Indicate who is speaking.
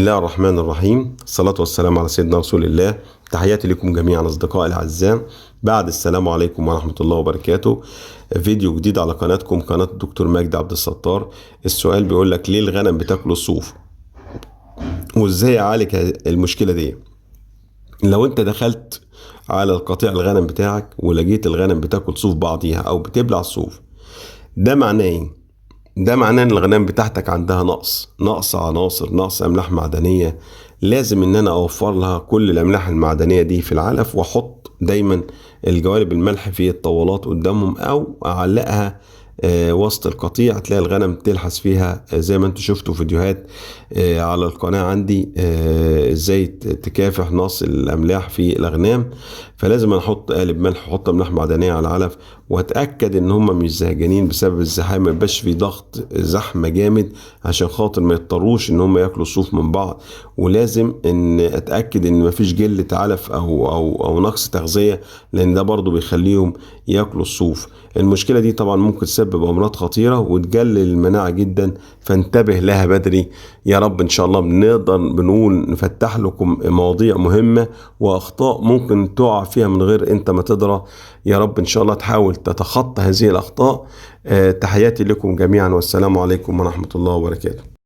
Speaker 1: بسم الله الرحمن الرحيم، الصلاة والسلام على سيدنا رسول الله. تحياتي لكم جميعا أصدقائي الأعزاء. بعد السلام عليكم ورحمة الله وبركاته. فيديو جديد على قناتكم، قناة الدكتور مجدي عبد الستار. السؤال بيقول لك: ليه الغنم بتاكل الصوف؟ وازاي اعالج المشكلة دي؟ لو انت دخلت على القطيع الغنم بتاعك ولقيت الغنم بتاكل صوف بعضيها او بتبلع الصوف، ده معناه ايه؟ ده معناه ان الغنم بتاعتك عندها نقص عناصر، نقص املاح معدنيه. لازم ان انا اوفر لها كل الاملاح المعدنيه دي في العلف، واحط دايما الجوانب الملح في الطاولات قدامهم او اعلقها وسط القطيع. تلاقي الغنم تلحس فيها، زي ما انتم شفتوا فيديوهات على القناة عندي ازاي تكافح نقص الاملاح في الاغنام. فلازم احط قالب ملح واحط املاح معدنية على العلف، واتاكد ان هم مش زهقانين بسبب الزحام، ما يبقاش في ضغط زحمة جامد عشان خاطر ما يضطروش ان هم ياكلوا الصوف من بعض. ولازم ان اتاكد ان مفيش جلة علف او نقص تغذية، لان ده برضو بيخليهم ياكلوا الصوف. المشكلة دي طبعا ممكن تسبب امراض خطيرة وتقلل المناعة جدا، فانتبه لها بدري. يا رب ان شاء الله بنقول نفتح لكم مواضيع مهمة واخطاء ممكن تقع فيها من غير انت ما تدرى. يا رب ان شاء الله تحاول تتخطى هذه الاخطاء. تحياتي لكم جميعا، والسلام عليكم ورحمة الله وبركاته.